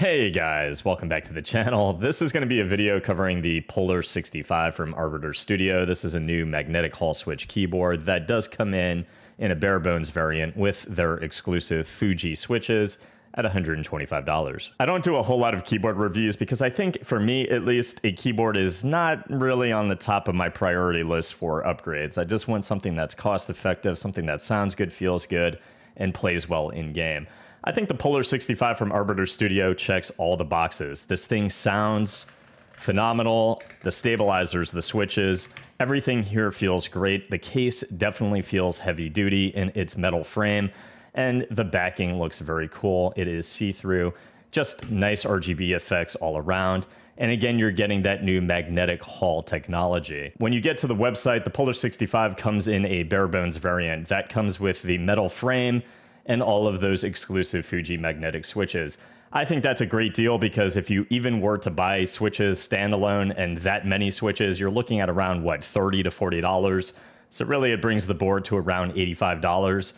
Hey guys, welcome back to the channel. This is going to be a video covering the Polar 65 from Arbiter Studio. This is a new magnetic Hall switch keyboard that does come in a bare bones variant with their exclusive Fuji switches at $125. I don't do a whole lot of keyboard reviews because I think, for me at least, a keyboard is not really on the top of my priority list for upgrades. I just want something that's cost effective, something that sounds good, feels good, and plays well in game. I think the Polar 65 from Arbiter Studio checks all the boxes. This thing sounds phenomenal. The stabilizers, the switches, everything here feels great. The case definitely feels heavy duty in its metal frame, and the backing looks very cool. It is see-through, just nice RGB effects all around. And again, you're getting that new magnetic Hall technology. When you get to the website, the Polar 65 comes in a bare bones variant. That comes with the metal frame and all of those exclusive Fuji magnetic switches. I think that's a great deal because if you even were to buy switches standalone and that many switches, you're looking at around, what, $30 to $40. So really it brings the board to around $85.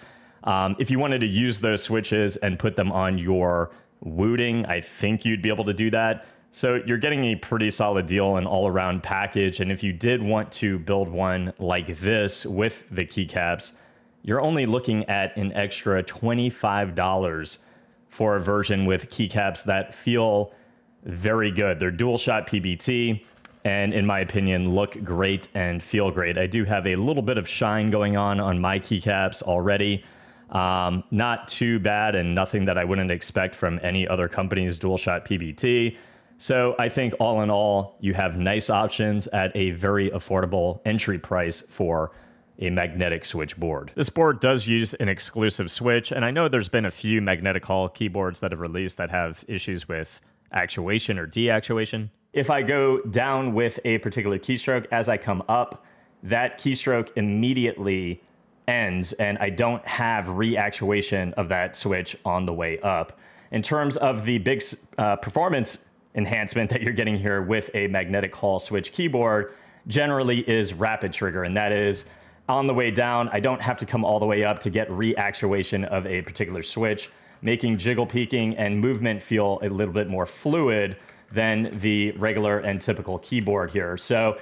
If you wanted to use those switches and put them on your Wooting, I think you'd be able to do that. So you're getting a pretty solid deal, an all-around package. And if you did want to build one like this with the keycaps, you're only looking at an extra $25 for a version with keycaps that feel very good. They're dual shot PBT, and in my opinion, look great and feel great. I do have a little bit of shine going on my keycaps already. Not too bad and nothing that I wouldn't expect from any other company's dual shot PBT. So I think all in all, you have nice options at a very affordable entry price for a magnetic switch board. This board does use an exclusive switch, and I know there's been a few magnetic Hall keyboards that have released that have issues with actuation or deactuation. If I go down with a particular keystroke, as I come up, that keystroke immediately ends, and I don't have reactuation of that switch on the way up. In terms of the big performance enhancement that you're getting here with a magnetic Hall switch keyboard, generally is rapid trigger, and that is, on the way down, I don't have to come all the way up to get reactuation of a particular switch, making jiggle peaking and movement feel a little bit more fluid than the regular and typical keyboard here. So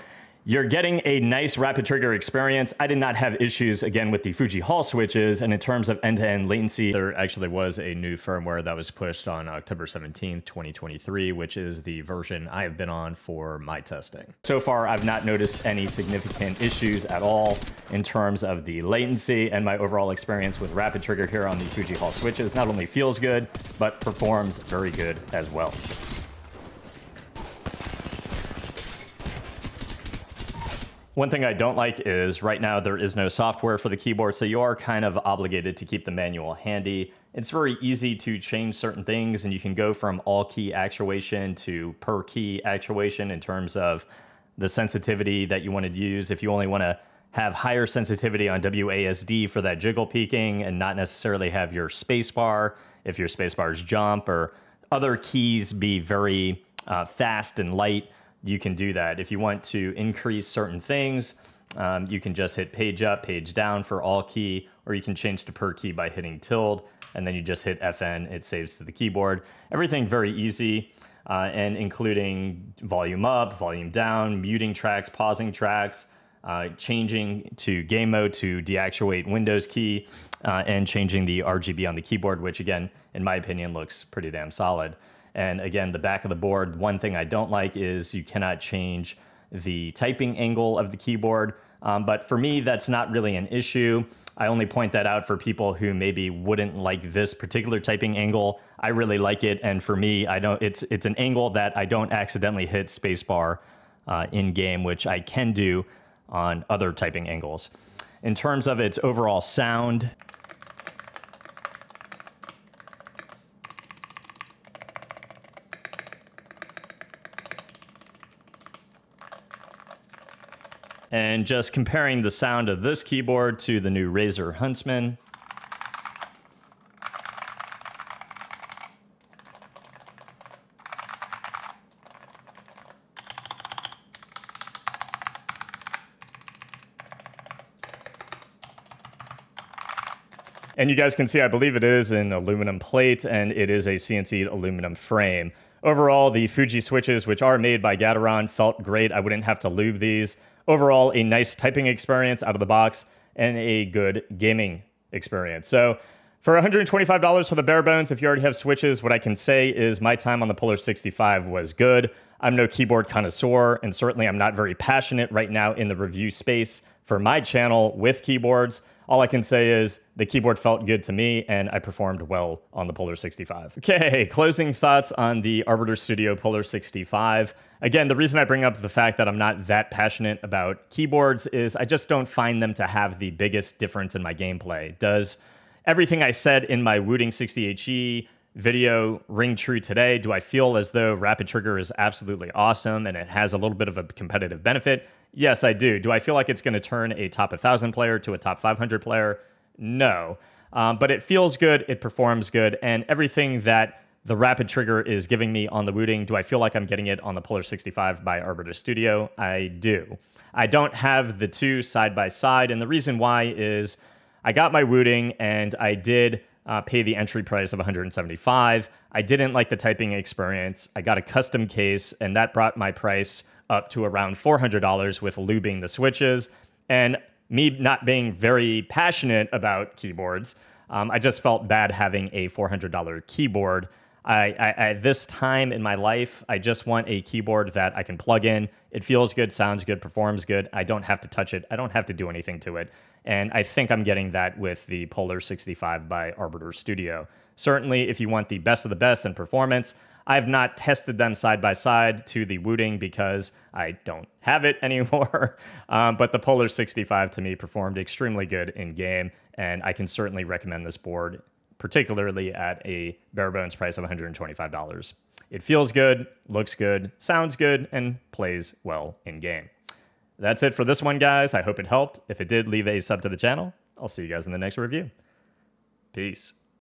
you're getting a nice rapid trigger experience. I did not have issues, again, with the Fuji Hall switches, and in terms of end-to-end latency, there actually was a new firmware that was pushed on October 17th, 2023, which is the version I have been on for my testing. So far, I've not noticed any significant issues at all in terms of the latency, and my overall experience with rapid trigger here on the Fuji Hall switches not only feels good, but performs very good as well. One thing I don't like is right now there is no software for the keyboard, so you are kind of obligated to keep the manual handy. It's very easy to change certain things, and you can go from all key actuation to per key actuation in terms of the sensitivity that you want to use. If you only want to have higher sensitivity on WASD for that jiggle peaking and not necessarily have your spacebar, if your spacebar's jump or other keys be very fast and light, you can do that. If you want to increase certain things, you can just hit page up, page down for all key, or you can change to per key by hitting tilde, and then you just hit FN, it saves to the keyboard. Everything very easy, and including volume up, volume down, muting tracks, pausing tracks, changing to game mode to deactuate Windows key, and changing the RGB on the keyboard, which again, in my opinion, looks pretty damn solid. And again, the back of the board, one thing I don't like is you cannot change the typing angle of the keyboard. But for me, that's not really an issue. I only point that out for people who maybe wouldn't like this particular typing angle. I really like it. And for me, it's an angle that I don't accidentally hit spacebar in game, which I can do on other typing angles. In terms of its overall sound, and just comparing the sound of this keyboard to the new Razer Huntsman, And you guys can see, I believe it is an aluminum plate, and it is a CNC'd aluminum frame. Overall, the Fuji switches, which are made by Gateron, felt great. I wouldn't have to lube these. Overall, a nice typing experience out of the box and a good gaming experience. So for $125 for the bare bones, if you already have switches, what I can say is my time on the Polar 65 was good. I'm no keyboard connoisseur, and certainly I'm not very passionate right now in the review space for my channel with keyboards. All I can say is the keyboard felt good to me, and I performed well on the Polar 65. Okay, closing thoughts on the Arbiter Studio Polar 65. Again, the reason I bring up the fact that I'm not that passionate about keyboards is I just don't find them to have the biggest difference in my gameplay. Does everything I said in my Wooting 60HE video ring true today? Do I feel as though Rapid Trigger is absolutely awesome and it has a little bit of a competitive benefit? Yes, I do. Do I feel like it's going to turn a top 1,000 player to a top 500 player? No. But it feels good, it performs good, and everything that the Rapid Trigger is giving me on the Wooting, do I feel like I'm getting it on the Polar 65 by Arbiter Studio? I do. I don't have the two side by side, and the reason why is I got my Wooting and I did pay the entry price of $175. I didn't like the typing experience. I got a custom case, and that brought my price up to around $400 with lubing the switches. And me not being very passionate about keyboards, I just felt bad having a $400 keyboard. At this time in my life, I just want a keyboard that I can plug in. It feels good, sounds good, performs good. I don't have to touch it. I don't have to do anything to it. And I think I'm getting that with the Polar 65 by Arbiter Studio. Certainly, if you want the best of the best in performance, I've not tested them side by side to the Wooting because I don't have it anymore. But the Polar 65 to me performed extremely good in game, and I can certainly recommend this board, particularly at a bare bones price of $125. It feels good, looks good, sounds good, and plays well in game. That's it for this one, guys. I hope it helped. If it did, leave a sub to the channel. I'll see you guys in the next review. Peace.